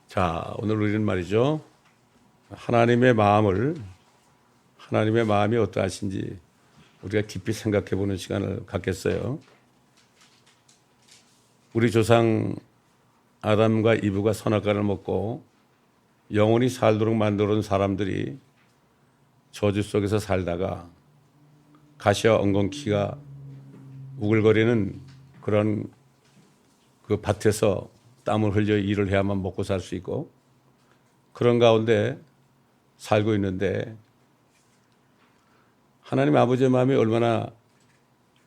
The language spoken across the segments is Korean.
자, 오늘 우리는 말이죠. 하나님의 마음이 어떠하신지 우리가 깊이 생각해 보는 시간을 갖겠어요. 우리 조상 아담과 이브가 선악과를 먹고 영원히 살도록 만들어 놓은 사람들이 저주 속에서 살다가 가시와 엉겅퀴가 우글거리는 그런 그 밭에서 땀을 흘려 일을 해야만 먹고 살 수 있고 그런 가운데 살고 있는데 하나님 아버지의 마음이 얼마나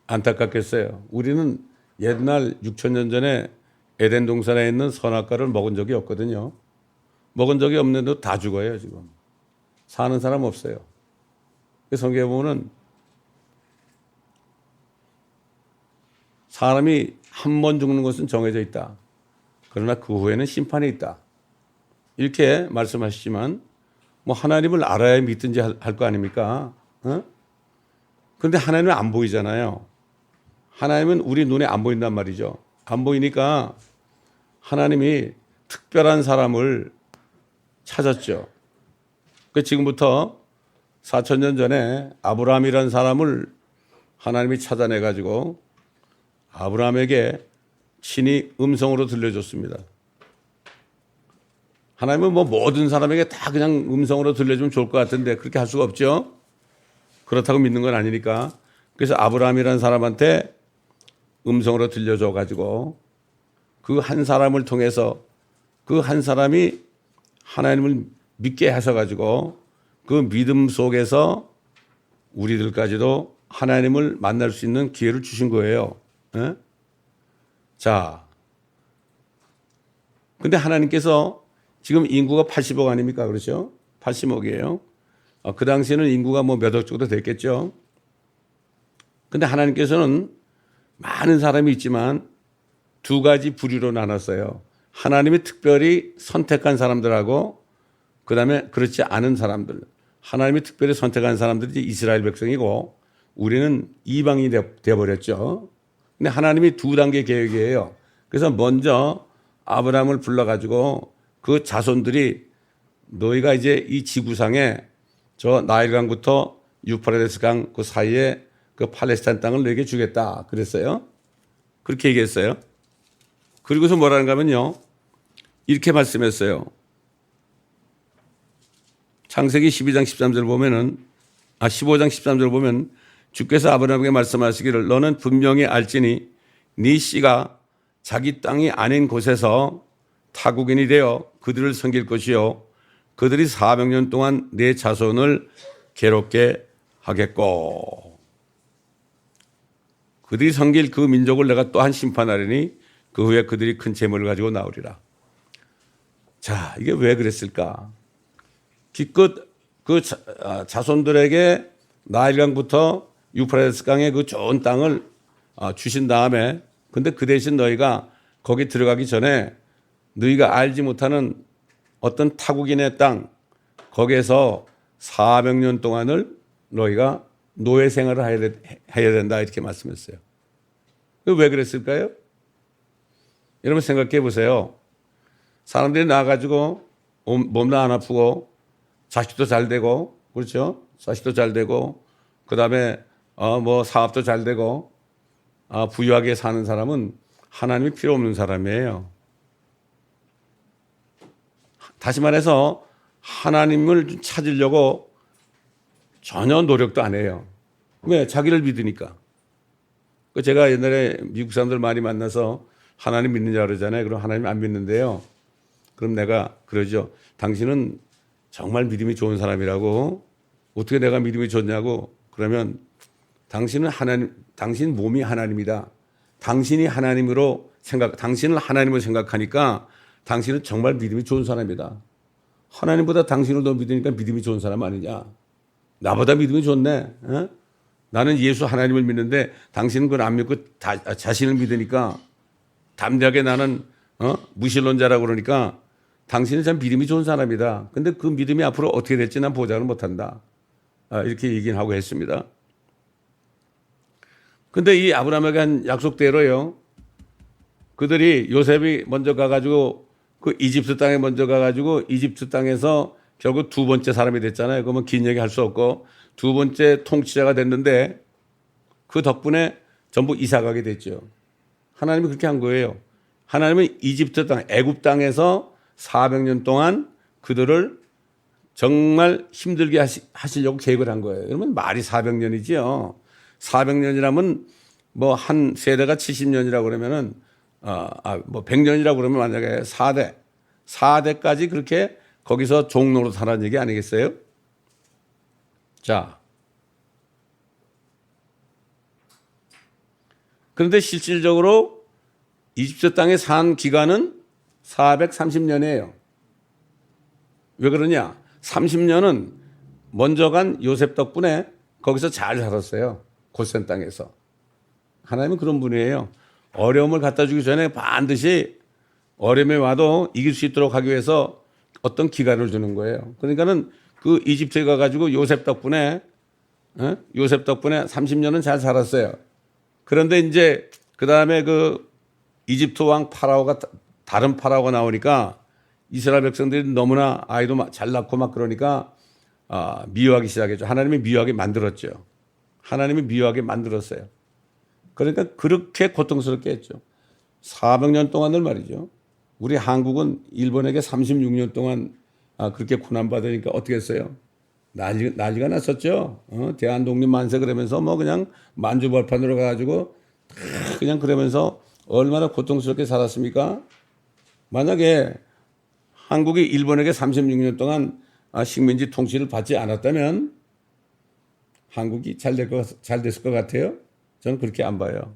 안타깝겠어요. 우리는 옛날 6,000년 전에 에덴 동산에 있는 선악과를 먹은 적이 없거든요. 먹은 적이 없는데도 다 죽어요 지금. 사는 사람 없어요. 성경에 보면은 사람이 한 번 죽는 것은 정해져 있다. 그러나 그 후에는 심판이 있다. 이렇게 말씀하시지만 뭐 하나님을 알아야 믿든지 할 거 아닙니까? 그런데 하나님은 안 보이잖아요. 하나님은 우리 눈에 안 보인단 말이죠. 안 보이니까 하나님이 특별한 사람을 찾았죠. 그 지금부터 4,000년 전에 아브라함이라는 사람을 하나님이 찾아내 가지고 아브라함에게 친히 음성으로 들려줬습니다. 하나님은 뭐 모든 사람에게 다 그냥 음성으로 들려주면 좋을 것 같은데 그렇게 할 수가 없죠. 그렇다고 믿는 건 아니니까. 그래서 아브라함이라는 사람한테 음성으로 들려줘 가지고 그 한 사람을 통해서 그 한 사람이 하나님을 믿게 하셔 가지고 그 믿음 속에서 우리들까지도 하나님을 만날 수 있는 기회를 주신 거예요. 예? 자, 근데 하나님께서 지금 인구가 80억 아닙니까? 그렇죠? 80억이에요. 그 당시에는 인구가 뭐 몇 억 정도 됐겠죠. 근데 하나님께서는 많은 사람이 있지만 두 가지 부류로 나눴어요. 하나님이 특별히 선택한 사람들하고 그다음에 그렇지 않은 사람들. 하나님이 특별히 선택한 사람들이 이스라엘 백성이고 우리는 이방인이 되어버렸죠. 근데 하나님이 두 단계 계획이에요. 그래서 먼저 아브라함을 불러가지고 그 자손들이 너희가 이제 이 지구상에 저 나일강부터 유프라데스 강 그 사이에 그 팔레스타인 땅을 너에게 주겠다 그랬어요. 그렇게 얘기했어요. 그리고서 뭐라는가 하면요. 이렇게 말씀했어요. 창세기 12장 13절 보면은 15장 13절 보면 주께서 아브라함에게 말씀하시기를 너는 분명히 알지니 네 씨가 자기 땅이 아닌 곳에서 타국인이 되어 그들을 섬길 것이요 그들이 400년 동안 네 자손을 괴롭게 하겠고 그들이 섬길 그 민족을 내가 또한 심판하리니 그 후에 그들이 큰 재물을 가지고 나오리라. 자, 이게 왜 그랬을까? 기껏 그 자손들에게 나일강부터 유프라데스 강의 그 좋은 땅을 주신 다음에 근데 그 대신 너희가 거기 들어가기 전에 너희가 알지 못하는 어떤 타국인의 땅 거기에서 400년 동안을 너희가 노예 생활을 해야 된다 이렇게 말씀했어요. 왜 그랬을까요? 여러분 생각해 보세요. 사람들이 나와가지고 몸도 안 아프고 자식도 잘 되고 그렇죠? 자식도 잘 되고 그다음에 뭐 사업도 잘 되고 부유하게 사는 사람은 하나님이 필요 없는 사람이에요. 다시 말해서 하나님을 찾으려고 전혀 노력도 안 해요. 왜? 자기를 믿으니까. 제가 옛날에 미국 사람들 많이 만나서 하나님 믿느냐 그러잖아요. 그럼 하나님 안 믿는데요. 그럼 내가 그러죠. 당신은 정말 믿음이 좋은 사람이라고. 어떻게 내가 믿음이 좋냐고. 그러면 당신은 당신 몸이 하나님이다. 당신을 하나님으로 생각하니까 당신은 정말 믿음이 좋은 사람이다. 하나님보다 당신을 더 믿으니까 믿음이 좋은 사람 아니냐. 나보다 믿음이 좋네. 어? 나는 예수 하나님을 믿는데 당신은 그걸 안 믿고 자신을 믿으니까 담대하게 나는 무신론자라고 그러니까 당신은 참 믿음이 좋은 사람이다. 근데 그 믿음이 앞으로 어떻게 될지 난 보장을 못한다. 이렇게 얘기를 하고 했습니다. 근데 이 아브라함에게 한 약속대로요. 그들이 요셉이 먼저 가가지고 그 이집트 땅에 먼저 가가지고 이집트 땅에서 결국 두 번째 사람이 됐잖아요. 그러면 긴 얘기 할 수 없고 두 번째 통치자가 됐는데 그 덕분에 전부 이사 가게 됐죠. 하나님이 그렇게 한 거예요. 하나님은 이집트 땅, 애굽 땅에서 400년 동안 그들을 정말 힘들게 하시려고 계획을 한 거예요. 그러면 말이 400년이지요. 400년이라면 뭐 한 세대가 70년이라고 그러면은 뭐 100년이라고 그러면 만약에 4대까지 그렇게 거기서 종로로 살라는 얘기 아니겠어요? 자. 그런데 실질적으로 이집트 땅에 산 기간은 430년이에요. 왜 그러냐? 30년은 먼저 간 요셉 덕분에 거기서 잘 살았어요. 고센 땅에서. 하나님은 그런 분이에요. 어려움을 갖다 주기 전에 반드시 어려움이 와도 이길 수 있도록 하기 위해서 어떤 기간을 주는 거예요. 그러니까는 그 이집트에 가가지고 요셉 덕분에 30년은 잘 살았어요. 그런데 이제 그 다음에 그 이집트 왕 파라오가 다른 파라오가 나오니까 이스라엘 백성들이 너무나 아이도 잘 낳고 막 그러니까 미워하기 시작했죠. 하나님이 미워하게 만들었죠. 하나님이 미워하게 만들었어요. 그러니까 그렇게 고통스럽게 했죠. 400년 동안을 말이죠. 우리 한국은 일본에게 36년 동안 그렇게 고난받으니까 어떻게 했어요? 난리가 났었죠. 대한독립 만세 그러면서 뭐 그냥 만주벌판으로 가가지고 그냥 그러면서 얼마나 고통스럽게 살았습니까? 만약에 한국이 일본에게 36년 동안 식민지 통치를 받지 않았다면 한국이 잘 됐을 것 같아요? 저는 그렇게 안 봐요.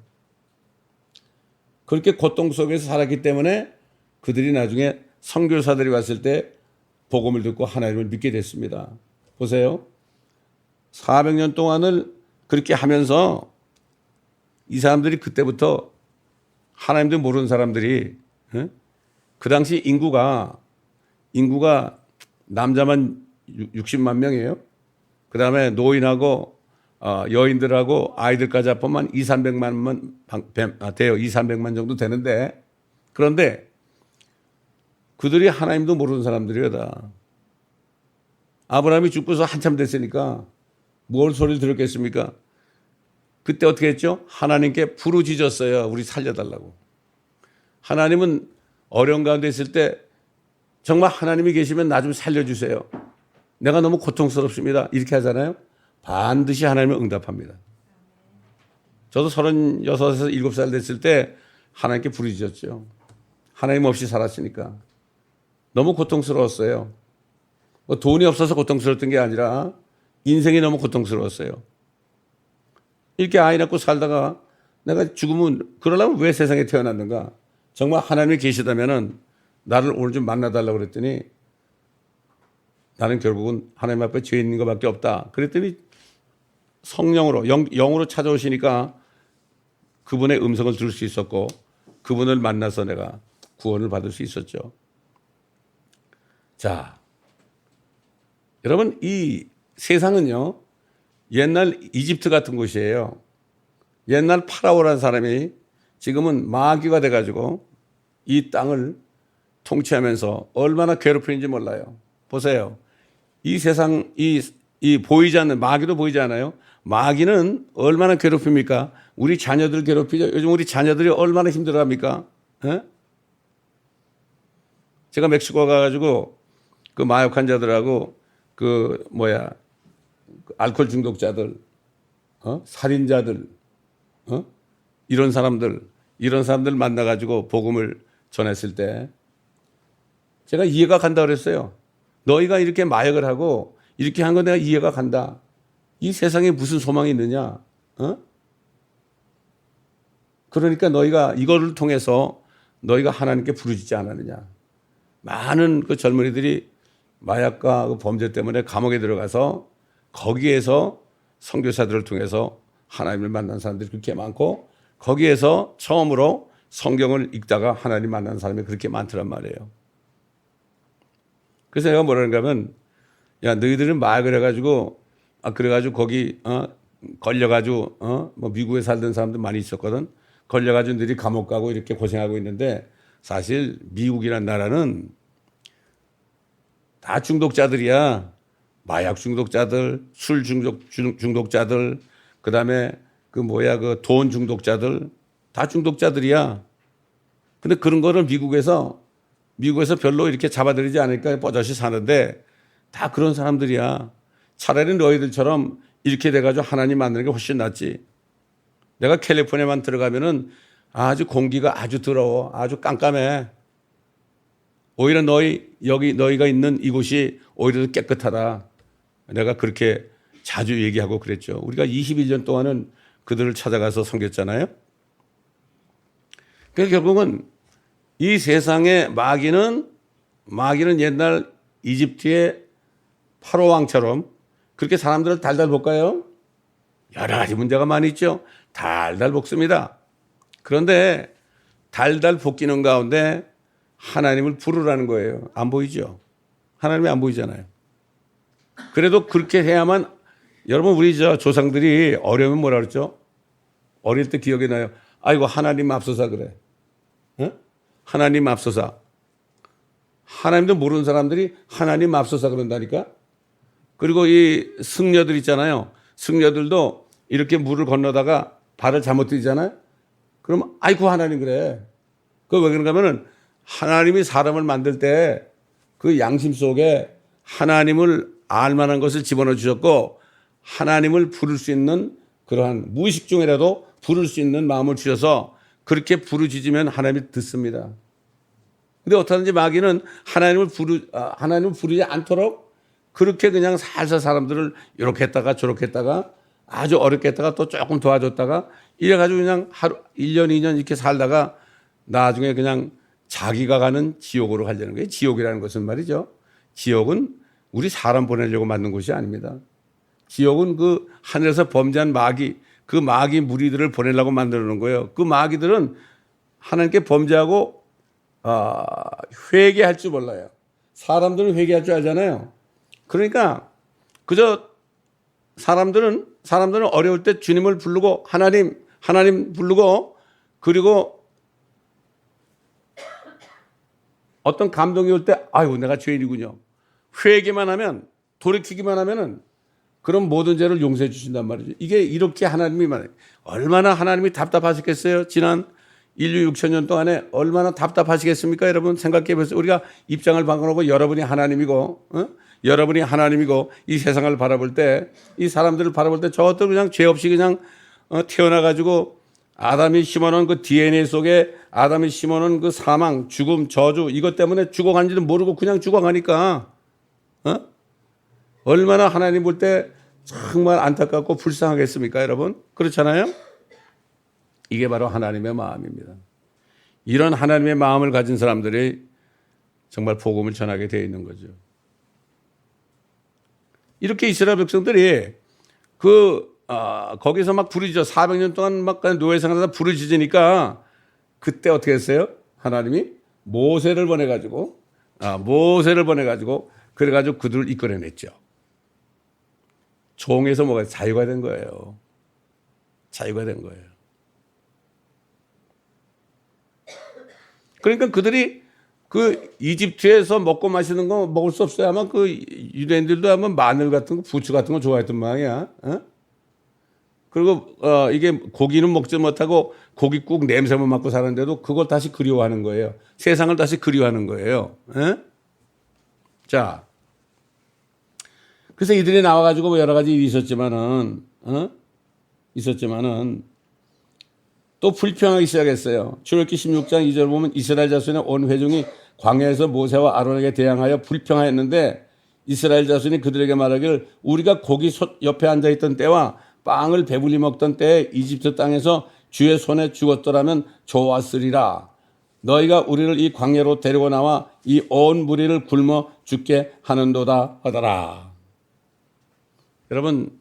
그렇게 고통 속에서 살았기 때문에 그들이 나중에 선교사들이 왔을 때 복음을 듣고 하나님을 믿게 됐습니다. 보세요. 400년 동안을 그렇게 하면서 이 사람들이 그때부터 하나님도 모르는 사람들이 그 당시 인구가 남자만 60만 명이에요. 그 다음에 노인하고 여인들하고 아이들까지 합하면 200~300만 돼요. 200~300만 정도 되는데 그런데 그들이 하나님도 모르는 사람들이에요 다. 아브라함이 죽고서 한참 됐으니까 뭘 소리를 들었겠습니까? 그때 어떻게 했죠? 하나님께 부르짖었어요. 우리 살려달라고. 하나님은 어려운 가운데 있을 때 정말 하나님이 계시면 나 좀 살려주세요. 내가 너무 고통스럽습니다. 이렇게 하잖아요. 반드시 하나님은 응답합니다. 저도 36에서 7살 됐을 때 하나님께 부르짖었죠. 하나님 없이 살았으니까. 너무 고통스러웠어요. 뭐 돈이 없어서 고통스러웠던 게 아니라 인생이 너무 고통스러웠어요. 이렇게 아이 낳고 살다가 내가 죽으면 그러려면 왜 세상에 태어났는가? 정말 하나님이 계시다면은 나를 오늘 좀 만나달라고 그랬더니 나는 결국은 하나님 앞에 죄 있는 것밖에 없다. 그랬더니 성령으로 영으로 찾아오시니까 그분의 음성을 들을 수 있었고 그분을 만나서 내가 구원을 받을 수 있었죠. 자, 여러분 이 세상은요 옛날 이집트 같은 곳이에요. 옛날 파라오라는 사람이 지금은 마귀가 돼가지고 이 땅을 통치하면서 얼마나 괴롭히는지 몰라요. 보세요. 이 세상 이 보이지 않는 마귀도 보이지 않아요. 마귀는 얼마나 괴롭힙니까? 우리 자녀들 괴롭히죠. 요즘 우리 자녀들이 얼마나 힘들어합니까? 제가 멕시코 가가지고 그 마약 환자들하고 알코올 중독자들, 살인자들, 이런 사람들 만나가지고 복음을 전했을 때 제가 이해가 간다 그랬어요. 너희가 이렇게 마약을 하고 이렇게 한 거 내가 이해가 간다. 이 세상에 무슨 소망이 있느냐? 그러니까 너희가 이거를 통해서 너희가 하나님께 부르짖지 않았느냐? 많은 그 젊은이들이 마약과 그 범죄 때문에 감옥에 들어가서 거기에서 선교사들을 통해서 하나님을 만난 사람들이 그렇게 많고 거기에서 처음으로 성경을 읽다가 하나님 만난 사람이 그렇게 많더란 말이에요. 그래서 내가 뭐라는가 하면 야 너희들은 마약을 해가지고 그래가지고 거기 걸려가지고 뭐 미국에 살던 사람들 많이 있었거든. 걸려가지고 너희들이 감옥 가고 이렇게 고생하고 있는데 사실 미국이라는 나라는 다 중독자들이야. 마약 중독자들, 술 중독자들, 그다음에 그 돈 중독자들 다 중독자들이야. 근데 그런 거를 미국에서 별로 이렇게 잡아들이지 않으니까 뻗어시 사는데 다 그런 사람들이야. 차라리 너희들처럼 이렇게 돼가지고 하나님 만나는 게 훨씬 낫지. 내가 캘리포니아만 들어가면은 아주 공기가 아주 더러워. 아주 깜깜해. 오히려 너희가 있는 이곳이 오히려 더 깨끗하다. 내가 그렇게 자주 얘기하고 그랬죠. 우리가 21년 동안은 그들을 찾아가서 섬겼잖아요. 그러니까 결국은 이 세상의 마귀는 옛날 이집트의 파로 왕처럼 그렇게 사람들을 달달 볶아요. 여러 가지 문제가 많이 있죠. 달달 볶습니다. 그런데 달달 볶이는 가운데 하나님을 부르라는 거예요. 안 보이죠? 하나님이 안 보이잖아요. 그래도 그렇게 해야만, 여러분 우리 조상들이 어려우면 뭐라 그랬죠? 어릴 때 기억이 나요. 아이고 하나님 맙소사 그래. 어? 하나님 맙소사. 하나님도 모르는 사람들이 하나님 맙소사 그런다니까. 그리고 이 승려들 있잖아요. 승려들도 이렇게 물을 건너다가 발을 잘못 들이잖아요. 그럼 아이고 하나님 그래. 그거 왜 그런가 하면은 하나님이 사람을 만들 때 그 양심 속에 하나님을 알만한 것을 집어넣어 주셨고 하나님을 부를 수 있는 그러한 무의식 중이라도 부를 수 있는 마음을 주셔서 그렇게 부르짖으면 하나님이 듣습니다. 근데 어떻게든지 마귀는 하나님을 부르지 않도록 그렇게 그냥 살살 사람들을 이렇게 했다가 저렇게 했다가 아주 어렵게 했다가 또 조금 도와줬다가 이래가지고 그냥 하루 1년 2년 이렇게 살다가 나중에 그냥 자기가 가는 지옥으로 가려는 거예요. 지옥이라는 것은 말이죠. 지옥은 우리 사람 보내려고 만든 곳이 아닙니다. 지옥은 그 하늘에서 범죄한 마귀, 그 마귀 무리들을 보내려고 만들어 놓은 거예요. 그 마귀들은 하나님께 범죄하고 회개할 줄 몰라요. 사람들은 회개할 줄 알잖아요. 그러니까 그저 사람들은 어려울 때 주님을 부르고 하나님 부르고 그리고 어떤 감동이 올 때 아이고 내가 죄인이군요. 회개만 하면 돌이키기만 하면은 그럼 모든 죄를 용서해 주신단 말이죠. 이게 이렇게 하나님이 말해요. 얼마나 하나님이 답답하셨겠어요? 지난 인류 6천 년 동안에 얼마나 답답하시겠습니까? 여러분 생각해 보세요. 우리가 입장을 바꿔놓고 여러분이 하나님이고 이 세상을 바라볼 때 이 사람들을 바라볼 때 저것들 그냥 죄 없이 그냥 태어나가지고 아담이 심어놓은 그 DNA 속에 아담이 심어놓은 그 사망, 죽음, 저주 이것 때문에 죽어간지도 모르고 그냥 죽어가니까 얼마나 하나님 볼 때 정말 안타깝고 불쌍하겠습니까 여러분? 그렇잖아요? 이게 바로 하나님의 마음입니다. 이런 하나님의 마음을 가진 사람들이 정말 복음을 전하게 되어 있는 거죠. 이렇게 이스라엘 백성들이 거기서 막 부르짖어 400년 동안 막 노예 생활하다 부르짖으니까 그때 어떻게 했어요? 하나님이 모세를 보내가지고 그래가지고 그들을 이끌어냈죠. 종에서 뭐가 자유가 된 거예요. 자유가 된 거예요. 그러니까 그들이 그 이집트에서 먹고 마시는 거 먹을 수 없어요. 아마 그 유대인들도 아마 마늘 같은 거, 부추 같은 거 좋아했던 모양이야. 그리고 이게 고기는 먹지 못하고 고깃국 냄새만 맡고 사는데도 그걸 다시 그리워하는 거예요. 세상을 다시 그리워하는 거예요. 자, 그래서 이들이 나와가지고 뭐 여러 가지 일이 있었지만은 또 불평하기 시작했어요. 출애굽기 16장 2절 보면 이스라엘 자손의 온 회중이 광야에서 모세와 아론에게 대항하여 불평하였는데 이스라엘 자손이 그들에게 말하기를 우리가 고기 옆에 앉아있던 때와 빵을 배불리 먹던 때에 이집트 땅에서 주의 손에 죽었더라면 좋았으리라. 너희가 우리를 이 광야로 데리고 나와 이 온 무리를 굶어 죽게 하는도다 하더라. 여러분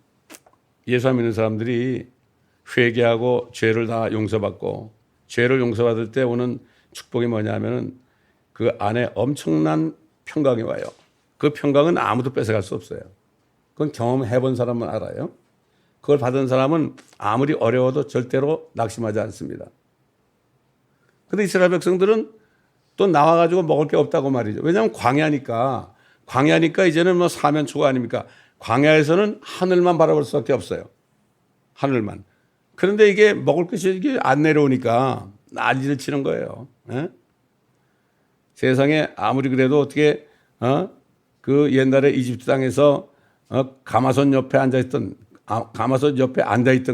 예수 믿는 사람들이 회개하고 죄를 다 용서받고 죄를 용서받을 때 오는 축복이 뭐냐면은 그 안에 엄청난 평강이 와요. 그 평강은 아무도 뺏어갈 수 없어요. 그건 경험해 본 사람만 알아요. 그걸 받은 사람은 아무리 어려워도 절대로 낙심하지 않습니다. 그런데 이스라엘 백성들은 또 나와가지고 먹을 게 없다고 말이죠. 왜냐하면 광야니까 이제는 뭐 사면초가 아닙니까? 광야에서는 하늘만 바라볼 수밖에 없어요. 하늘만. 그런데 이게 먹을 것이 이게 안 내려오니까 난리를 치는 거예요. 에? 세상에 아무리 그래도 어떻게 그 옛날에 이집트 땅에서 가마솥 옆에 앉아있던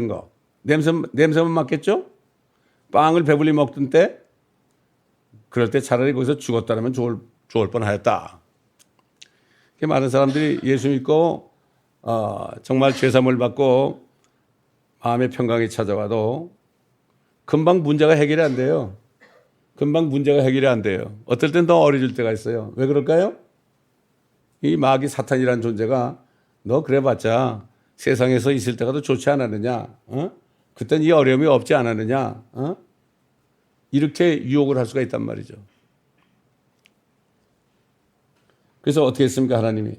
거 냄새만 맡겠죠? 빵을 배불리 먹던 때 그럴 때 차라리 거기서 죽었다면 좋을 뻔하였다. 많은 사람들이 예수 믿고 정말 죄사함을 받고 마음의 평강이 찾아와도 금방 문제가 해결이 안 돼요. 어떨 땐 더 어려질 때가 있어요. 왜 그럴까요? 이 마귀 사탄이라는 존재가 너 그래봤자 세상에서 있을 때가 더 좋지 않았느냐? 그땐 이 어려움이 없지 않았느냐? 이렇게 유혹을 할 수가 있단 말이죠. 그래서 어떻게 했습니까? 하나님이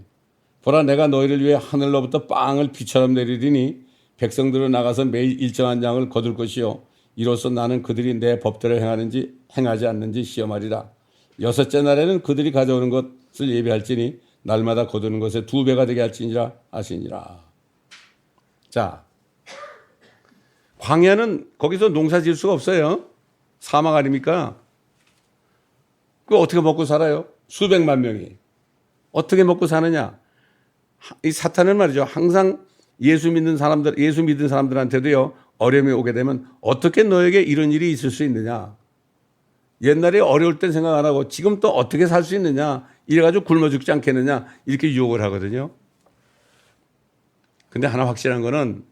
보라 내가 너희를 위해 하늘로부터 빵을 비처럼 내리리니 백성들은 나가서 매일 일정한 양을 거둘 것이요 이로써 나는 그들이 내 법대로 행하는지 행하지 않는지 시험하리라. 여섯째 날에는 그들이 가져오는 것을 예비할지니 날마다 거두는 것에 2배가 되게 할지니라 하시니라. 자, 광야는 거기서 농사 지을 수가 없어요. 사막 아닙니까? 그 어떻게 먹고 살아요? 수백만 명이. 어떻게 먹고 사느냐? 이 사탄은 말이죠. 항상 예수 믿는 사람들한테도요, 어려움이 오게 되면 어떻게 너에게 이런 일이 있을 수 있느냐? 옛날에 어려울 땐 생각 안 하고 지금 또 어떻게 살 수 있느냐? 이래가지고 굶어 죽지 않겠느냐? 이렇게 유혹을 하거든요. 근데 하나 확실한 거는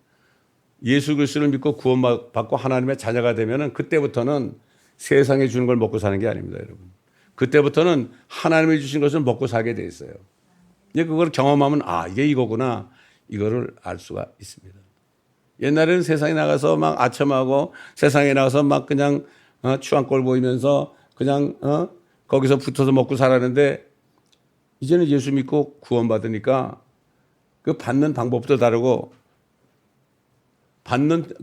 예수 그리스도를 믿고 구원받고 하나님의 자녀가 되면은 그때부터는 세상에 주는 걸 먹고 사는 게 아닙니다, 여러분. 그때부터는 하나님이 주신 것을 먹고 살게 돼 있어요. 이제 그걸 경험하면 이게 이거구나. 이거를 알 수가 있습니다. 옛날에는 세상에 나가서 막 아첨하고 세상에 나가서 막 그냥 추한 꼴 보이면서 그냥 거기서 붙어서 먹고 살았는데 이제는 예수 믿고 구원받으니까 그 받는 방법도 다르고 받는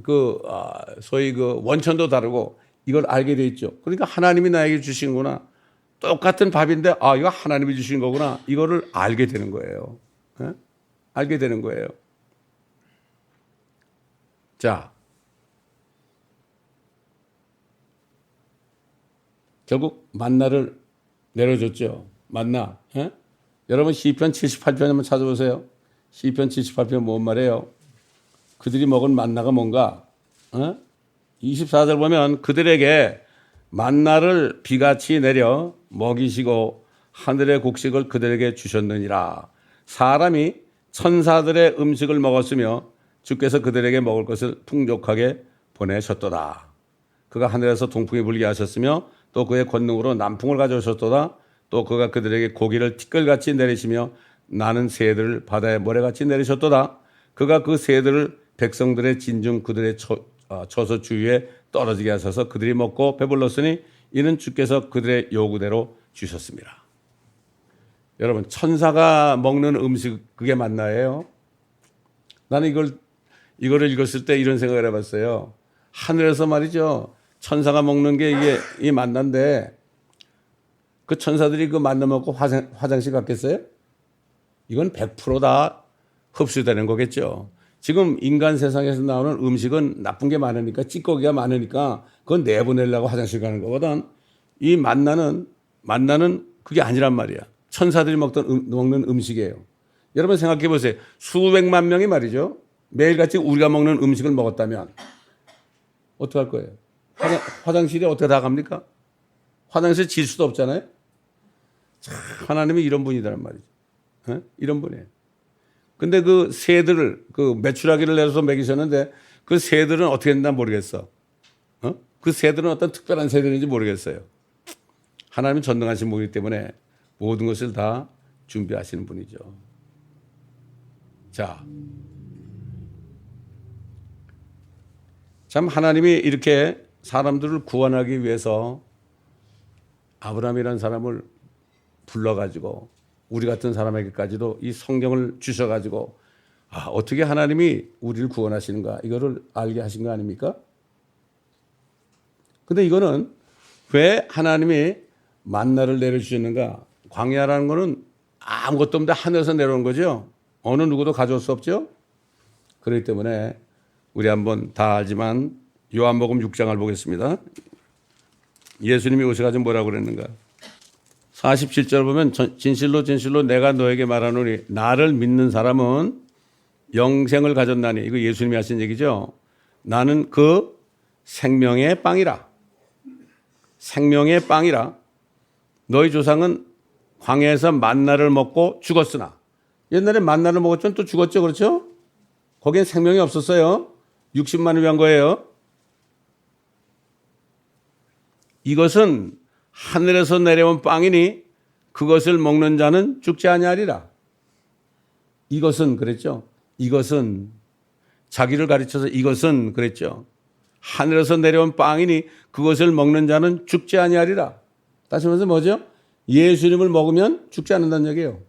소위 그 원천도 다르고 이걸 알게 돼 있죠. 그러니까 하나님이 나에게 주신구나. 똑같은 밥인데 이거 하나님이 주신 거구나. 이거를 알게 되는 거예요. 알게 되는 거예요. 자, 결국 만나를 내려줬죠. 만나. 여러분 시편 78편 한번 찾아보세요. 시편 78편 뭔 말이에요? 그들이 먹은 만나가 뭔가? 24절 보면 그들에게 만나를 비같이 내려 먹이시고 하늘의 곡식을 그들에게 주셨느니라. 사람이 천사들의 음식을 먹었으며 주께서 그들에게 먹을 것을 풍족하게 보내셨도다. 그가 하늘에서 동풍이 불게 하셨으며 또 그의 권능으로 남풍을 가져오셨도다. 또 그가 그들에게 고기를 티끌같이 내리시며 나는 새들을 바다의 모래같이 내리셨도다. 그가 그 새들을 백성들의 진중 그들의 처소 주위에 떨어지게 하셔서 그들이 먹고 배불렀으니 이는 주께서 그들의 요구대로 주셨습니다. 여러분 천사가 먹는 음식 그게 만나예요. 나는 이거를 읽었을 때 이런 생각을 해봤어요. 하늘에서 말이죠. 천사가 먹는 게 이게 이 만나인데 그 천사들이 그 만나 먹고 화장실 갔겠어요? 이건 100%다 흡수되는 거겠죠. 지금 인간 세상에서 나오는 음식은 나쁜 게 많으니까 찌꺼기가 많으니까 그건 내보내려고 화장실 가는 거거든. 이 만나는 그게 아니란 말이야. 천사들이 먹는 음식이에요. 여러분 생각해 보세요. 수백만 명이 말이죠. 매일같이 우리가 먹는 음식을 먹었다면 어떻게 할 거예요? 화장실에 어떻게 다 갑니까? 화장실 질 수도 없잖아요. 참, 하나님이 이런 분이란 말이죠. 이런 분이에요. 근데 그 새들을 그 메추라기를 내서 먹이셨는데 그 새들은 어떻게 했나 모르겠어. 그 새들은 어떤 특별한 새들인지 모르겠어요. 하나님은 전능하신 분이기 때문에 모든 것을 다 준비하시는 분이죠. 자, 참 하나님이 이렇게 사람들을 구원하기 위해서 아브라함이라는 사람을 불러가지고 우리 같은 사람에게까지도 이 성경을 주셔가지고 어떻게 하나님이 우리를 구원하시는가 이거를 알게 하신 거 아닙니까? 근데 이거는 왜 하나님이 만나를 내려주시는가? 광야라는 거는 아무것도 없는데 하늘에서 내려온 거죠. 어느 누구도 가져올 수 없죠. 그렇기 때문에 우리 한번 다 알지만 요한복음 6장을 보겠습니다. 예수님이 오셔가지고 뭐라고 그랬는가? 47절 보면 진실로 진실로 내가 너에게 말하노니 나를 믿는 사람은 영생을 가졌나니. 이거 예수님이 하신 얘기죠. 나는 그 생명의 빵이라. 생명의 빵이라. 너희 조상은 광야에서 만나를 먹고 죽었으나. 옛날에 만나를 먹었죠. 또 죽었죠. 그렇죠? 거기엔 생명이 없었어요. 60만을 위한 거예요. 이것은 하늘에서 내려온 빵이니 그것을 먹는 자는 죽지 아니하리라. 이것은 그랬죠. 이것은 자기를 가르쳐서 이것은 그랬죠. 하늘에서 내려온 빵이니 그것을 먹는 자는 죽지 아니하리라. 다시 말해서 뭐죠? 예수님을 먹으면 죽지 않는다는 얘기예요.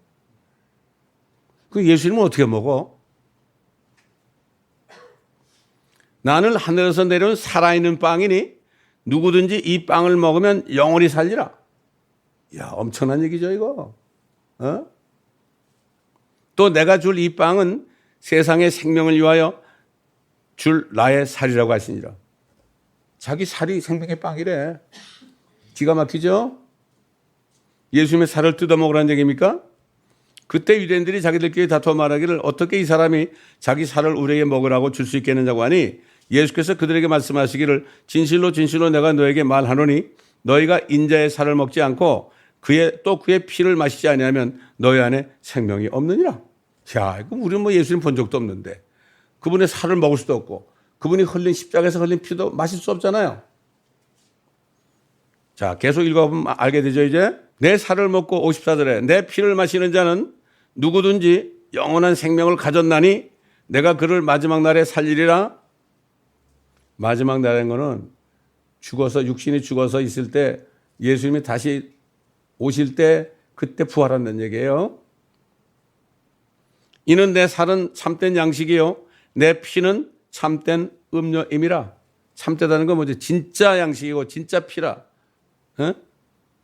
그 예수님은 어떻게 먹어? 나는 하늘에서 내려온 살아있는 빵이니 누구든지 이 빵을 먹으면 영원히 살리라. 야, 엄청난 얘기죠, 이거. 또 내가 줄 이 빵은 세상의 생명을 위하여 줄 나의 살이라고 하시니라. 자기 살이 생명의 빵이래. 기가 막히죠? 예수님의 살을 뜯어먹으라는 얘기입니까? 그때 유대인들이 자기들끼리 다투어 말하기를 어떻게 이 사람이 자기 살을 우리에게 먹으라고 줄 수 있겠느냐고 하니 예수께서 그들에게 말씀하시기를 진실로 진실로 내가 너에게 말하노니 너희가 인자의 살을 먹지 않고 그의 피를 마시지 아니하면 너희 안에 생명이 없느니라. 야, 이거 우리는 뭐 예수님 본 적도 없는데 그분의 살을 먹을 수도 없고 그분이 흘린 십자가에서 흘린 피도 마실 수 없잖아요. 자, 계속 읽어보면 알게 되죠. 이제 내 살을 먹고 54절에 내 피를 마시는 자는 누구든지 영원한 생명을 가졌나니 내가 그를 마지막 날에 살리리라. 마지막 날인 거는 죽어서 육신이 죽어서 있을 때 예수님이 다시 오실 때 그때 부활한다는 얘기예요. 이는 내 살은 참된 양식이요 내 피는 참된 음료임이라. 참되다는 건 뭐죠? 진짜 양식이고 진짜 피라.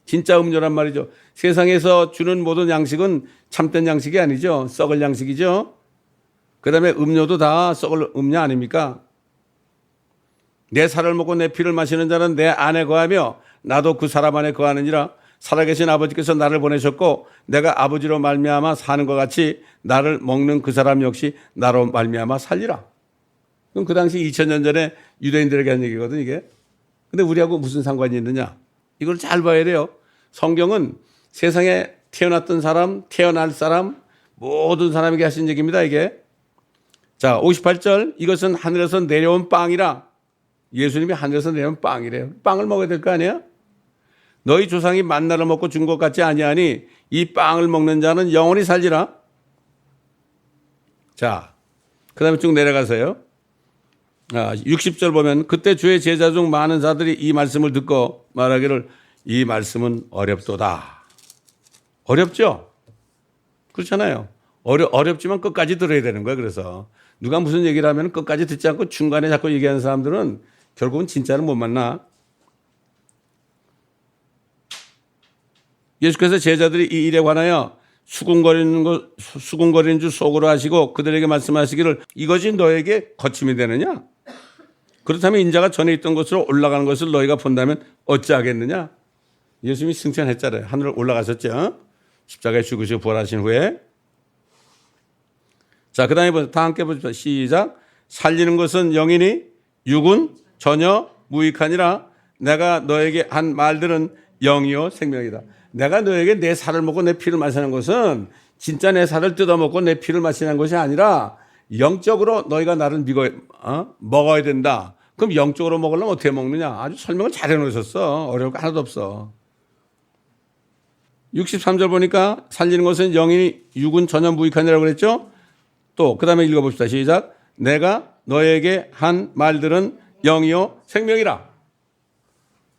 진짜 음료란 말이죠. 세상에서 주는 모든 양식은 참된 양식이 아니죠. 썩을 양식이죠. 그다음에 음료도 다 썩을 음료 아닙니까? 내 살을 먹고 내 피를 마시는 자는 내 안에 거하며 나도 그 사람 안에 거하느니라. 살아계신 아버지께서 나를 보내셨고 내가 아버지로 말미암아 사는 것 같이 나를 먹는 그 사람 역시 나로 말미암아 살리라. 그럼 그 당시 2000년 전에 유대인들에게 한 얘기거든 이게. 근데 우리하고 무슨 상관이 있느냐. 이걸 잘 봐야 돼요. 성경은 세상에 태어났던 사람, 태어날 사람, 모든 사람에게 하신 얘기입니다 이게. 자, 58절 이것은 하늘에서 내려온 빵이라. 예수님이 하늘에서 내려온 빵이래요. 빵을 먹어야 될 거 아니야? 너희 조상이 만나를 먹고 준 것 같지 아니하니 이 빵을 먹는 자는 영원히 살리라. 자, 그 다음에 쭉 내려가세요. 60절 보면 그때 주의 제자 중 많은 자들이 이 말씀을 듣고 말하기를 이 말씀은 어렵도다. 어렵죠? 그렇잖아요. 어렵지만 끝까지 들어야 되는 거예요. 그래서 누가 무슨 얘기를 하면 끝까지 듣지 않고 중간에 자꾸 얘기하는 사람들은 결국은 진짜는 못 만나. 예수께서 제자들이 이 일에 관하여 수군거리는 줄 속으로 하시고 그들에게 말씀하시기를 이것이 너에게 거침이 되느냐? 그렇다면 인자가 전에 있던 곳으로 올라가는 것을 너희가 본다면 어찌하겠느냐? 예수님이 승천했잖아요. 하늘을 올라가셨죠. 십자가에 죽으시고 부활하신 후에. 자, 그 다음에 다 함께 보십시오. 시작. 살리는 것은 영이니 육은 전혀 무익하니라. 내가 너에게 한 말들은 영이요 생명이다. 내가 너에게 내 살을 먹고 내 피를 마시는 것은 진짜 내 살을 뜯어먹고 내 피를 마시는 것이 아니라 영적으로 너희가 나를 먹어야 된다. 그럼 영적으로 먹으려면 어떻게 먹느냐? 아주 설명을 잘 해놓으셨어. 어려울 거 하나도 없어. 63절 보니까 살리는 것은 영이 육은 전혀 무익하니라고 그랬죠? 또 그 다음에 읽어봅시다. 시작. 내가 너에게 한 말들은 영이요 생명이라.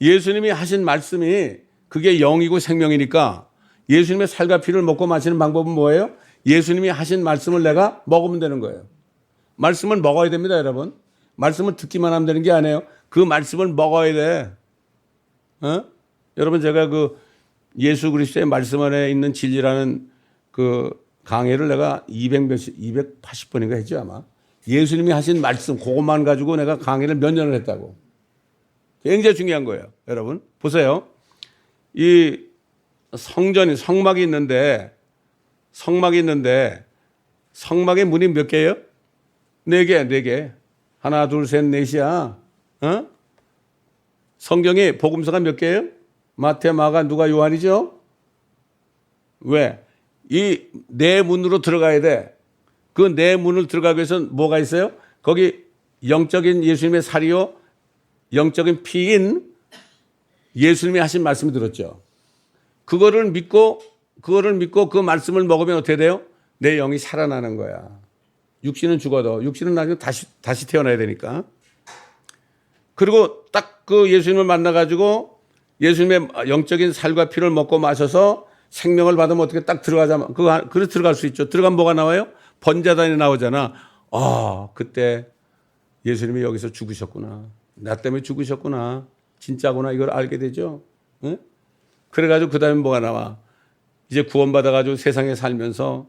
예수님이 하신 말씀이 그게 영이고 생명이니까 예수님의 살과 피를 먹고 마시는 방법은 뭐예요? 예수님이 하신 말씀을 내가 먹으면 되는 거예요. 말씀을 먹어야 됩니다, 여러분. 말씀을 듣기만 하면 되는 게 아니에요. 그 말씀을 먹어야 돼. 여러분 제가 그 예수 그리스도의 말씀 안에 있는 진리라는 그 강해를 내가 280번인가 했죠 아마. 예수님이 하신 말씀 그것만 가지고 내가 강해를 몇 년을 했다고. 굉장히 중요한 거예요. 여러분 보세요. 이 성막이 있는데 성막의 문이 몇 개예요? 4개, 4개. 하나, 둘, 셋, 넷이야. 어? 성경에 복음서가 몇 개예요? 마태, 마가, 누가, 요한이죠? 왜? 이 네 문으로 들어가야 돼. 그 네 문을 들어가기 위해서는 뭐가 있어요? 거기 영적인 예수님의 살이요, 영적인 피인 예수님이 하신 말씀이 들었죠. 그거를 믿고 그 말씀을 먹으면 어떻게 돼요? 내 영이 살아나는 거야. 육신은 죽어도 육신은 나중에 다시 태어나야 되니까. 그리고 딱 그 예수님을 만나가지고 예수님의 영적인 살과 피를 먹고 마셔서 생명을 받으면 어떻게 딱 들어가자면 그래 들어갈 수 있죠. 들어가면 뭐가 나와요? 번제단이 나오잖아. 그때 예수님이 여기서 죽으셨구나. 나 때문에 죽으셨구나. 진짜구나. 이걸 알게 되죠. 응? 그래가지고 그 다음에 뭐가 나와? 이제 구원받아가지고 세상에 살면서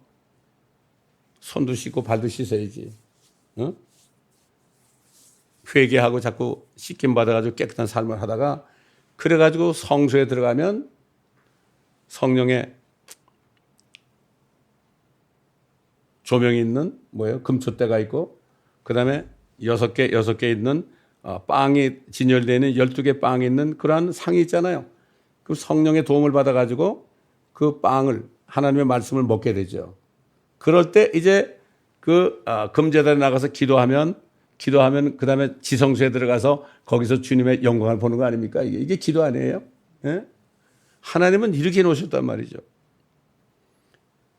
손도 씻고 발도 씻어야지. 응? 회개하고 자꾸 씻김 받아가지고 깨끗한 삶을 하다가 그래가지고 성소에 들어가면 성령의 조명이 있는 뭐예요? 금촛대가 있고 그 다음에 6개 있는 빵이 진열되어 있는 12개 빵이 있는 그러한 상이 있잖아요. 그 성령의 도움을 받아가지고 그 빵을 하나님의 말씀을 먹게 되죠. 그럴 때 이제 그 금제단에 나가서 기도하면 그 다음에 지성소에 들어가서 거기서 주님의 영광을 보는 거 아닙니까? 이게 기도 아니에요? 예? 하나님은 이렇게 놓으셨단 말이죠.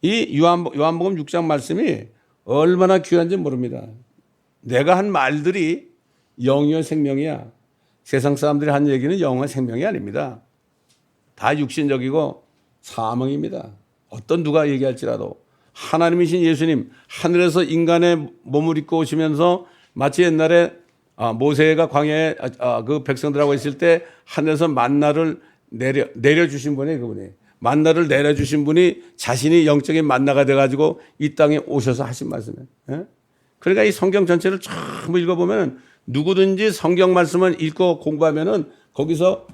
이 요한복음 6장 말씀이 얼마나 귀한지 모릅니다. 내가 한 말들이 영이요 생명이야. 세상 사람들이 한 얘기는 영과 생명이 아닙니다. 다 육신적이고 사망입니다. 어떤 누가 얘기할지라도 하나님이신 예수님 하늘에서 인간의 몸을 입고 오시면서 마치 옛날에 모세가 광야에 그 백성들하고 있을 때 하늘에서 만나를 내려주신 분이 그분이. 만나를 내려주신 분이 자신이 영적인 만나가 돼가지고 이 땅에 오셔서 하신 말씀이에요. 예? 그러니까 이 성경 전체를 전부 읽어보면 누구든지 성경 말씀을 읽고 공부하면은 거기서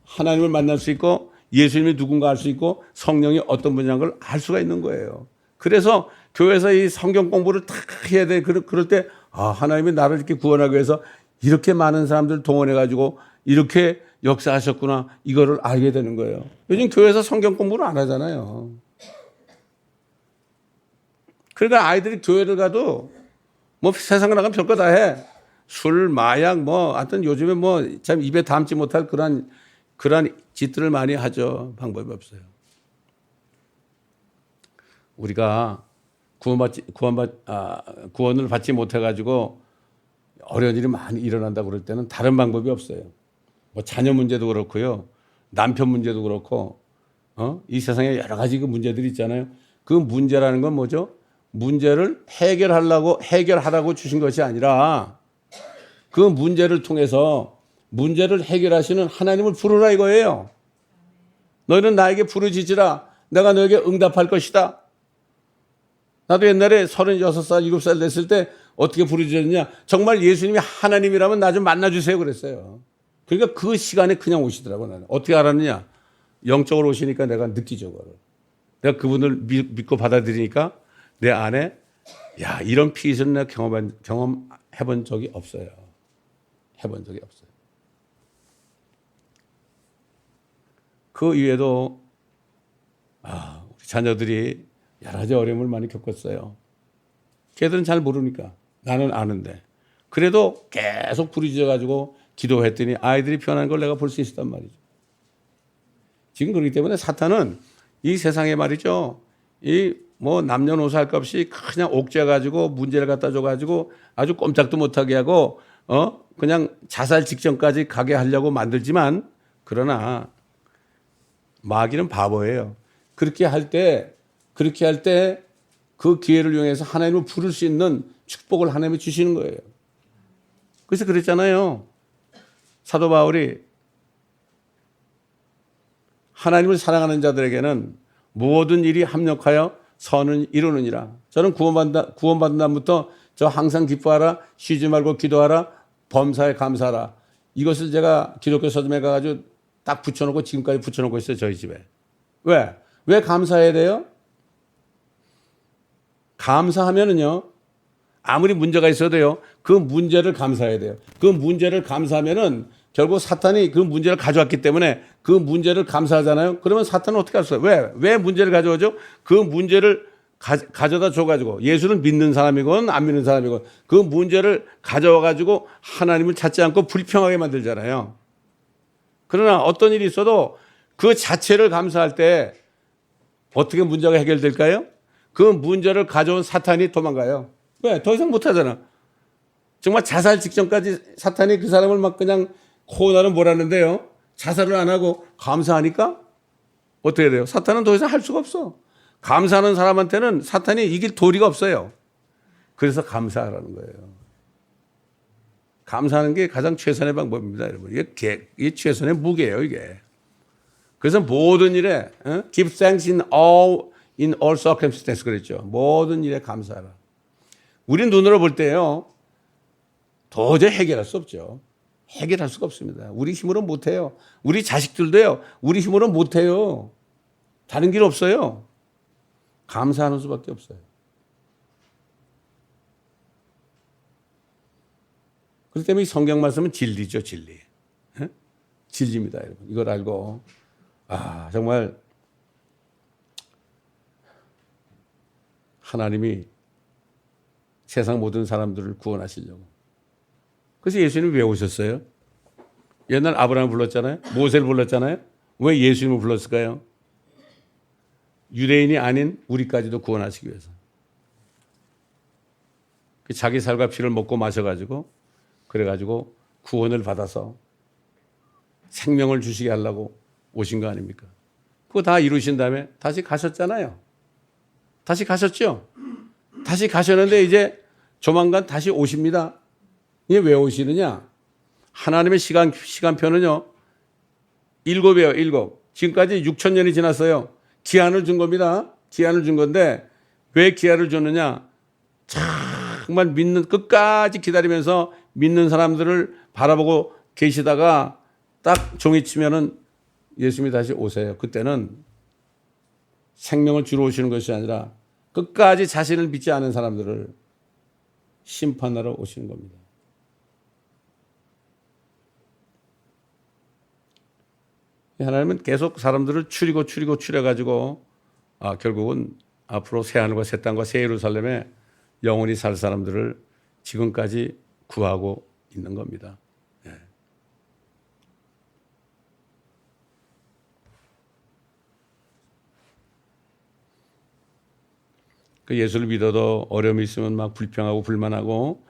하나님을 만날 수 있고 예수님이 누군가 알 수 있고 성령이 어떤 분이라는 걸 알 수가 있는 거예요. 그래서 교회에서 이 성경 공부를 딱 해야 돼. 그럴 때 하나님이 나를 이렇게 구원하기 위해서 이렇게 많은 사람들 동원해가지고 이렇게 역사하셨구나. 이거를 알게 되는 거예요. 요즘 교회에서 성경 공부를 안 하잖아요. 그러니까 아이들이 교회를 가도 뭐 세상에 나가면 별거 다 해. 술, 마약, 하여튼 요즘에 참 입에 담지 못할 그런 짓들을 많이 하죠. 방법이 없어요. 우리가 구원을 받지 못해가지고 어려운 일이 많이 일어난다고 그럴 때는 다른 방법이 없어요. 자녀 문제도 그렇고요. 남편 문제도 그렇고, 이 세상에 여러 가지 그 문제들이 있잖아요. 그 문제라는 건 뭐죠? 문제를 해결하라고 주신 것이 아니라 그 문제를 통해서 문제를 해결하시는 하나님을 부르라 이거예요. 너희는 나에게 부르짖으라. 내가 너에게 응답할 것이다. 나도 옛날에 36살, 7살 됐을 때 어떻게 부르짖었냐. 정말 예수님이 하나님이라면 나 좀 만나주세요 그랬어요. 그러니까 그 시간에 그냥 오시더라고 나는. 어떻게 알았느냐. 영적으로 오시니까 내가 느끼죠. 그걸. 내가 그분을 믿고 받아들이니까 내 안에 이런 피스는 내가 경험해본 적이 없어요. 해본 적이 없어요. 그 이외에도 우리 자녀들이 여러 가지 어려움을 많이 겪었어요. 걔들은 잘 모르니까 나는 아는데 그래도 계속 부르짖어가지고 기도했더니 아이들이 변하는 걸 내가 볼 수 있었단 말이죠. 지금 그렇기 때문에 사탄은 이 세상에 말이죠. 남녀노소 할 것 없이 그냥 옥죄가지고 문제를 갖다 줘가지고 아주 꼼짝도 못하게 하고 그냥 자살 직전까지 가게 하려고 만들지만 그러나 마귀는 바보예요. 그렇게 할 때 그 기회를 이용해서 하나님을 부를 수 있는 축복을 하나님이 주시는 거예요. 그래서 그랬잖아요. 사도 바울이 하나님을 사랑하는 자들에게는 모든 일이 합력하여 선을 이루느니라. 저는 구원받은 다음부터 저 항상 기뻐하라, 쉬지 말고 기도하라, 범사에 감사하라. 이것을 제가 기독교 서점에 가가지고 딱 붙여놓고 지금까지 붙여놓고 있어요, 저희 집에. 왜? 왜 감사해야 돼요? 감사하면은요, 아무리 문제가 있어도요, 그 문제를 감사해야 돼요. 그 문제를 감사하면은 결국 사탄이 그 문제를 가져왔기 때문에 그 문제를 감사하잖아요. 그러면 사탄은 어떻게 할 수 있어요? 왜 문제를 가져오죠? 그 문제를 가져다 줘가지고 예수를 믿는 사람이건 안 믿는 사람이건 그 문제를 가져와가지고 하나님을 찾지 않고 불평하게 만들잖아요. 그러나 어떤 일이 있어도 그 자체를 감사할 때 어떻게 문제가 해결될까요? 그 문제를 가져온 사탄이 도망가요. 왜? 더 이상 못하잖아. 정말 자살 직전까지 사탄이 그 사람을 막 그냥 코나를 몰았는데요. 자살을 안 하고 감사하니까 어떻게 돼요? 사탄은 더 이상 할 수가 없어. 감사하는 사람한테는 사탄이 이길 도리가 없어요. 그래서 감사하라는 거예요. 감사하는 게 가장 최선의 방법입니다, 여러분. 이게 최선의 무기예요, 이게. 그래서 모든 일에 give thanks in all circumstances 그랬죠. 모든 일에 감사하라. 우리 눈으로 볼 때요, 도저히 해결할 수 없죠. 해결할 수가 없습니다. 우리 힘으로 못해요. 우리 자식들도요, 우리 힘으로 못해요. 다른 길 없어요. 감사하는 수밖에 없어요. 그렇기 때문에 이 성경 말씀은 진리죠, 진리. 진리입니다, 여러분. 이걸 알고, 정말 하나님이 세상 모든 사람들을 구원하시려고. 그래서 예수님이 왜 오셨어요? 옛날 아브라함을 불렀잖아요. 모세를 불렀잖아요. 왜 예수님을 불렀을까요? 유대인이 아닌 우리까지도 구원하시기 위해서. 자기 살과 피를 먹고 마셔가지고 그래가지고 구원을 받아서 생명을 주시게 하려고 오신 거 아닙니까? 그거 다 이루신 다음에 다시 가셨잖아요. 다시 가셨죠? 다시 가셨는데 이제 조만간 다시 오십니다. 이게 왜 오시느냐? 하나님의 시간표는요, 7이에요, 7. 지금까지 6,000년이 지났어요. 기한을 준 겁니다. 기한을 준 건데 왜 기한을 줬느냐? 정말 끝까지 기다리면서 믿는 사람들을 바라보고 계시다가 딱 종이 치면은 예수님이 다시 오세요. 그때는 생명을 주러 오시는 것이 아니라 끝까지 자신을 믿지 않은 사람들을 심판하러 오시는 겁니다. 하나님은 계속 사람들을 추려가지고 결국은 앞으로 새하늘과 새 땅과 새 예루살렘에 영원히 살 사람들을 지금까지 구하고 있는 겁니다. 예. 그 예수를 믿어도 어려움이 있으면 막 불평하고 불만하고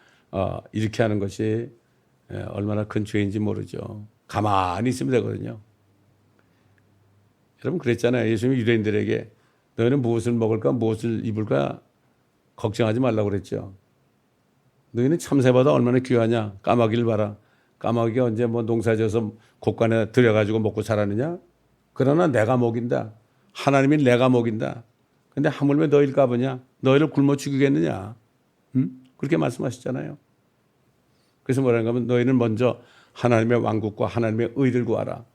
이렇게 하는 것이 얼마나 큰 죄인지 모르죠. 가만히 있으면 되거든요. 여러분 그랬잖아요. 예수님이 유대인들에게 너희는 무엇을 먹을까 무엇을 입을까 걱정하지 말라고 그랬죠. 너희는 참새보다 얼마나 귀하냐. 까마귀를 봐라. 까마귀가 언제 농사지어서 곳간에 들여가지고 먹고 자라느냐. 그러나 내가 먹인다. 하나님이 내가 먹인다. 근데 하물며 너희를 까보냐. 너희를 굶어 죽이겠느냐. 그렇게 말씀하셨잖아요. 그래서 뭐라는가 하면 너희는 먼저 하나님의 왕국과 하나님의 의를 구하라.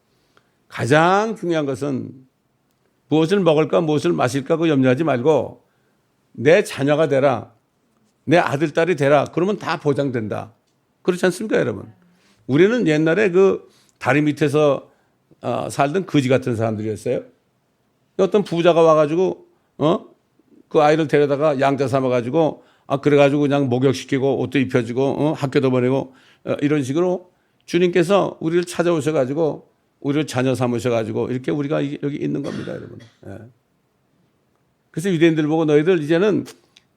가장 중요한 것은 무엇을 먹을까 무엇을 마실까 그 염려하지 말고 내 자녀가 되라. 내 아들, 딸이 되라. 그러면 다 보장된다. 그렇지 않습니까, 여러분? 우리는 옛날에 그 다리 밑에서 살던 거지 같은 사람들이었어요. 어떤 부자가 와가지고 그 아이를 데려다가 양자 삼아가지고 그래가지고 그냥 목욕시키고 옷도 입혀주고 학교도 보내고 이런 식으로 주님께서 우리를 찾아오셔가지고 우리를 자녀 삼으셔가지고 이렇게 우리가 여기 있는 겁니다, 여러분. 예. 그래서 유대인들 보고 너희들 이제는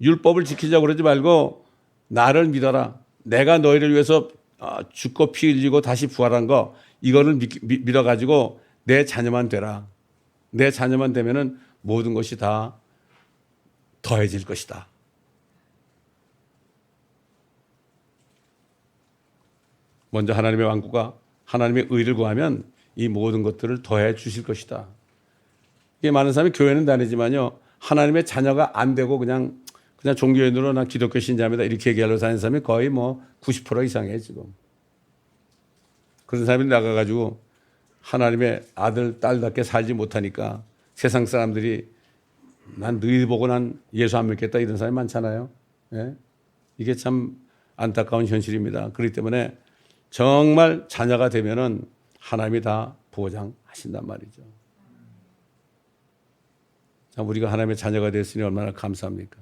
율법을 지키자고 그러지 말고 나를 믿어라. 내가 너희를 위해서 죽고 피 흘리고 다시 부활한 거 이거를 믿어가지고 내 자녀만 되라. 내 자녀만 되면은 모든 것이 다 더해질 것이다. 먼저 하나님의 왕국과 하나님의 의를 구하면 이 모든 것들을 더해 주실 것이다. 이게 많은 사람이 교회는 다니지만요, 하나님의 자녀가 안 되고 그냥 종교인으로 나 기독교 신자입니다 이렇게 얘기하려고 사는 사람이 거의 뭐 90% 이상이에요 지금. 그런 사람이 나가가지고 하나님의 아들 딸답게 살지 못하니까 세상 사람들이 난 너희 보고 난 예수 안 믿겠다 이런 사람이 많잖아요. 예? 이게 참 안타까운 현실입니다. 그렇기 때문에 정말 자녀가 되면은 하나님이 다 보장하신단 말이죠. 참 우리가 하나님의 자녀가 됐으니 얼마나 감사합니까?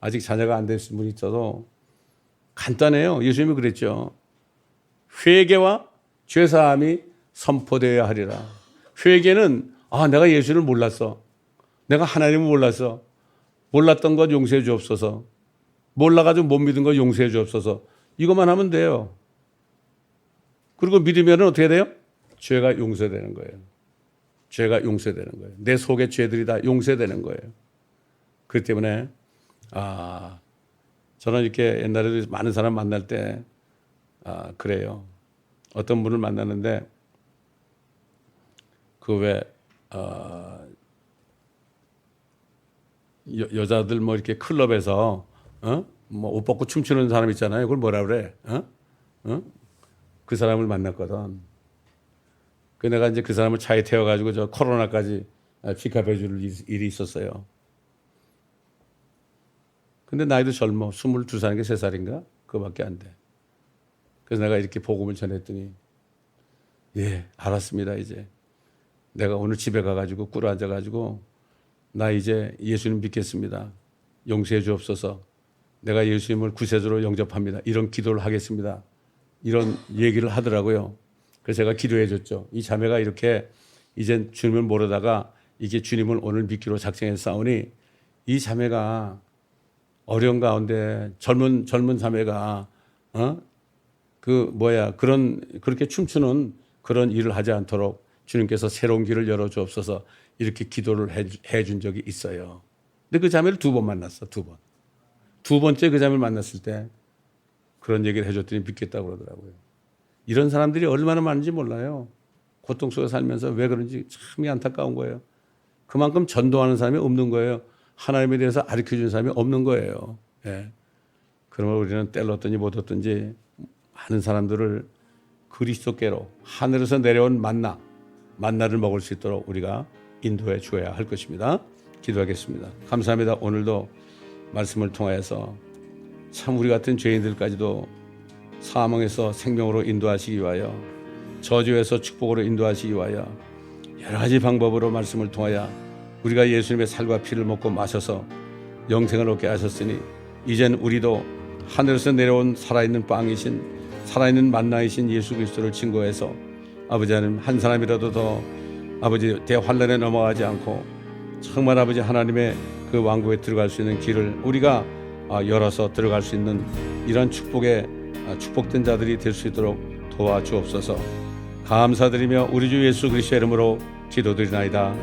아직 자녀가 안 됐을 분이 있어도 간단해요. 예수님이 그랬죠. 회개와 죄사함이 선포되어야 하리라. 회개는 내가 예수를 몰랐어. 내가 하나님을 몰랐어. 몰랐던 것 용서해 주옵소서. 몰라가지고 못 믿은 것 용서해 주옵소서. 이것만 하면 돼요. 그리고 믿으면 어떻게 돼요? 죄가 용서되는 거예요. 죄가 용서되는 거예요. 내 속의 죄들이 다 용서되는 거예요. 그렇기 때문에 저는 이렇게 옛날에도 많은 사람 만날 때 그래요. 어떤 분을 만났는데 그 왜 여자들 뭐 이렇게 클럽에서 뭐 옷 벗고 춤추는 사람 있잖아요. 그걸 뭐라 그래? 그 사람을 만났거든. 그 내가 이제 그 사람을 차에 태워가지고 저 코로나까지 픽업해 줄 일이 있었어요. 근데 나이도 젊어. 22살인가 3살인가? 그거밖에 안 돼. 그래서 내가 이렇게 복음을 전했더니 예, 알았습니다. 이제 내가 오늘 집에 가가지고 꿇어 앉아가지고 나 이제 예수님 믿겠습니다. 용서해 주옵소서. 내가 예수님을 구세주로 영접합니다. 이런 기도를 하겠습니다. 이런 얘기를 하더라고요. 그래서 제가 기도해 줬죠. 이 자매가 이렇게 이젠 주님을 모르다가 이게 주님을 오늘 믿기로 작정해서 싸우니 이 자매가 어려운 가운데 젊은 자매가 그렇게 춤추는 그런 일을 하지 않도록 주님께서 새로운 길을 열어 주옵소서 이렇게 기도를 해준 적이 있어요. 근데 그 자매를 2번 만났어. 2번. 2번째 그 자매를 만났을 때 그런 얘기를 해줬더니 믿겠다고 그러더라고요. 이런 사람들이 얼마나 많은지 몰라요. 고통 속에 살면서 왜 그런지 참 안타까운 거예요. 그만큼 전도하는 사람이 없는 거예요. 하나님에 대해서 가르쳐주는 사람이 없는 거예요. 예. 그러면 우리는 때렸든지 못 얻든지 많은 사람들을 그리스도께로 하늘에서 내려온 만나를 먹을 수 있도록 우리가 인도해 주어야 할 것입니다. 기도하겠습니다. 감사합니다. 오늘도 말씀을 통하여서 참 우리 같은 죄인들까지도 사망에서 생명으로 인도하시기 위하여 저주에서 축복으로 인도하시기 위하여 여러 가지 방법으로 말씀을 통하여 우리가 예수님의 살과 피를 먹고 마셔서 영생을 얻게 하셨으니 이젠 우리도 하늘에서 내려온 살아있는 빵이신 살아있는 만나이신 예수 그리스도를 증거해서 아버지 하나님 한 사람이라도 더 아버지 대환란에 넘어가지 않고 정말 아버지 하나님의 그 왕국에 들어갈 수 있는 길을 우리가 열어서 들어갈 수 있는 이런 축복된 자들이 될 수 있도록 도와주옵소서. 감사드리며 우리 주 예수 그리스도의 이름으로 기도드리나이다.